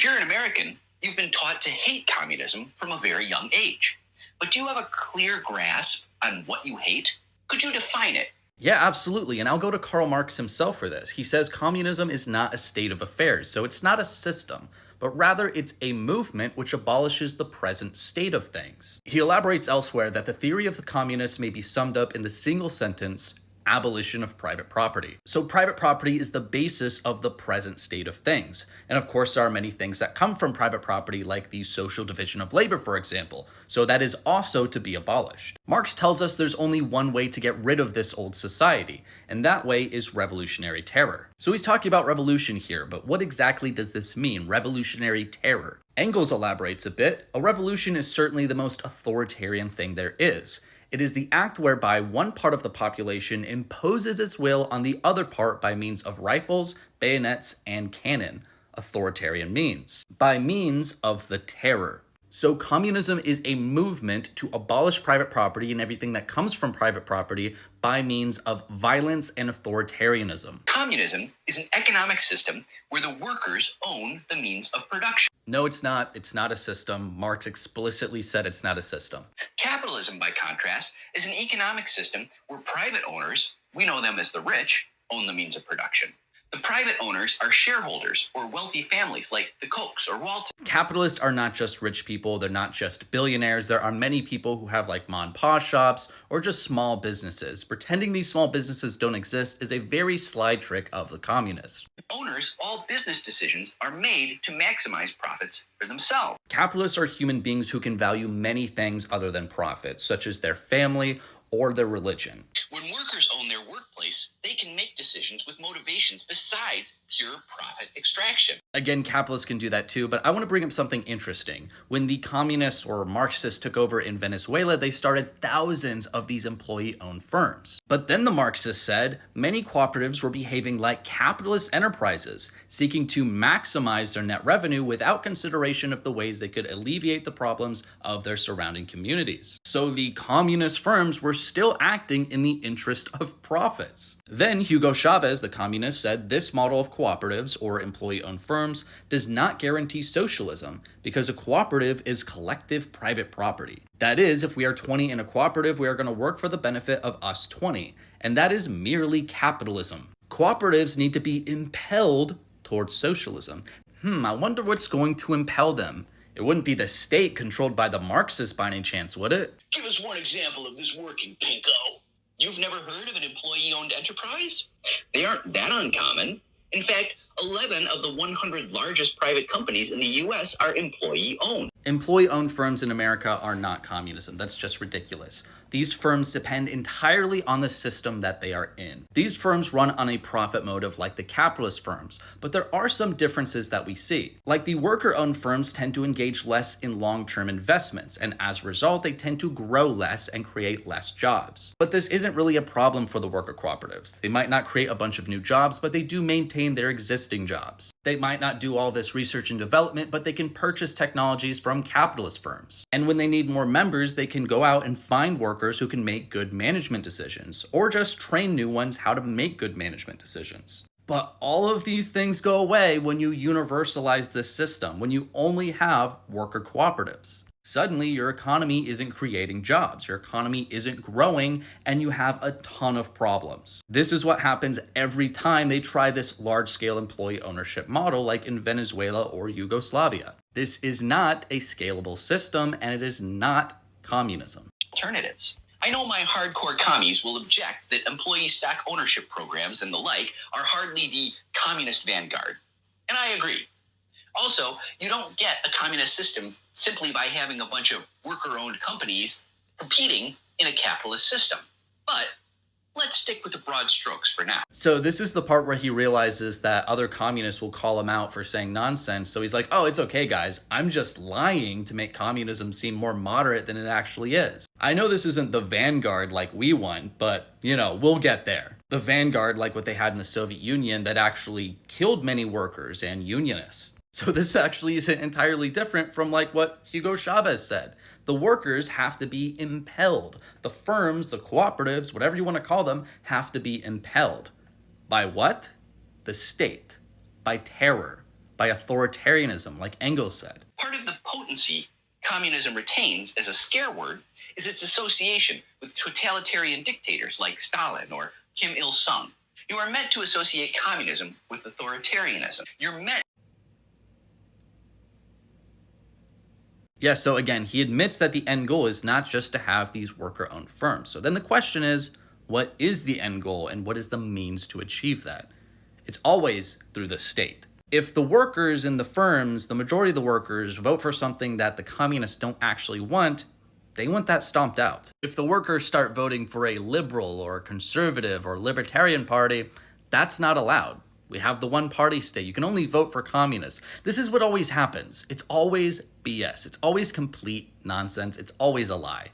If you're an American, you've been taught to hate communism from a very young age. But do you have a clear grasp on what you hate? Could you define it? Yeah, absolutely. And I'll go to Karl Marx himself for this. He says communism is not a state of affairs, so it's not a system, but rather it's a movement which abolishes the present state of things. He elaborates elsewhere that the theory of the communists may be summed up in the single sentence, abolition of private property. So private property is the basis of the present state of things. And of course, there are many things that come from private property, like the social division of labor, for example. So that is also to be abolished. Marx tells us there's only one way to get rid of this old society, and that way is revolutionary terror. So he's talking about revolution here, but what exactly does this mean, revolutionary terror? Engels elaborates a bit. A revolution is certainly the most authoritarian thing there is. It is the act whereby one part of the population imposes its will on the other part by means of rifles, bayonets, and cannon, authoritarian means, by means of the terror. So communism is a movement to abolish private property and everything that comes from private property by means of violence and authoritarianism. Communism is an economic system where the workers own the means of production. No, it's not. It's not a system. Marx explicitly said it's not a system. Capitalism, by contrast, is an economic system where private owners, we know them as the rich, own the means of production. The private owners are shareholders or wealthy families like the Kochs or Walton. Capitalists are not just rich people. They're not just billionaires. There are many people who have like mom and pop shops or just small businesses. Pretending these small businesses don't exist is a very sly trick of the communists. Owners, all business decisions are made to maximize profits for themselves. Capitalists are human beings who can value many things other than profit, such as their family or their religion. When workers own their workplace, they can make decisions with motivations besides pure profit extraction. Again, capitalists can do that too, but I want to bring up something interesting. When the communists or Marxists took over in Venezuela, they started thousands of these employee-owned firms. But then the Marxists said many cooperatives were behaving like capitalist enterprises, seeking to maximize their net revenue without consideration of the ways they could alleviate the problems of their surrounding communities. So the communist firms were still acting in the interest of profits. Then Hugo Chavez, the communist, said this model of cooperatives or employee-owned firms does not guarantee socialism because a cooperative is collective private property. That is, if we are 20 in a cooperative, we are going to work for the benefit of us 20, and that is merely capitalism. Cooperatives need to be impelled towards socialism. I wonder what's going to impel them. It wouldn't be the state controlled by the Marxists by any chance, would it? Give us one example of this working, Pinko. You've never heard of an employee-owned enterprise? They aren't that uncommon. In fact, 11 of the 100 largest private companies in the U.S. are employee-owned. Employee-owned firms in America are not communism. That's just ridiculous. These firms depend entirely on the system that they are in. These firms run on a profit motive like the capitalist firms, but there are some differences that we see. Like the worker-owned firms tend to engage less in long-term investments, and as a result, they tend to grow less and create less jobs. But this isn't really a problem for the worker cooperatives. They might not create a bunch of new jobs, but they do maintain their existing jobs. They might not do all this research and development, but they can purchase technologies from capitalist firms. And when they need more members, they can go out and find workers who can make good management decisions, or just train new ones how to make good management decisions. But all of these things go away when you universalize this system, when you only have worker cooperatives. Suddenly, your economy isn't creating jobs, your economy isn't growing, and you have a ton of problems. This is what happens every time they try this large-scale employee ownership model like in Venezuela or Yugoslavia. This is not a scalable system, and it is not communism. Alternatives. I know my hardcore commies will object that employee stock ownership programs and the like are hardly the communist vanguard. And I agree. Also, you don't get a communist system simply by having a bunch of worker-owned companies competing in a capitalist system. But let's stick with the broad strokes for now. So this is the part where he realizes that other communists will call him out for saying nonsense. So he's like, oh, it's okay, guys. I'm just lying to make communism seem more moderate than it actually is. I know this isn't the vanguard like we want, but, we'll get there. The vanguard like what they had in the Soviet Union that actually killed many workers and unionists. So this actually isn't entirely different from like what Hugo Chavez said. The workers have to be impelled. The firms, the cooperatives, whatever you want to call them, have to be impelled. By what? The state. By terror. By by authoritarianism, like Engels said. Part of the potency communism retains as a scare word is its association with totalitarian dictators like Stalin or Kim Il-sung. You are meant to associate communism with authoritarianism. You're meant. Yeah, so again, he admits that the end goal is not just to have these worker-owned firms. So then the question is, what is the end goal and what is the means to achieve that? It's always through the state. If the workers in the firms, the majority of the workers, vote for something that the communists don't actually want, they want that stomped out. If the workers start voting for a liberal or conservative or libertarian party, that's not allowed. We have the one-party state. You can only vote for communists. This is what always happens. It's always BS. It's always complete nonsense. It's always a lie.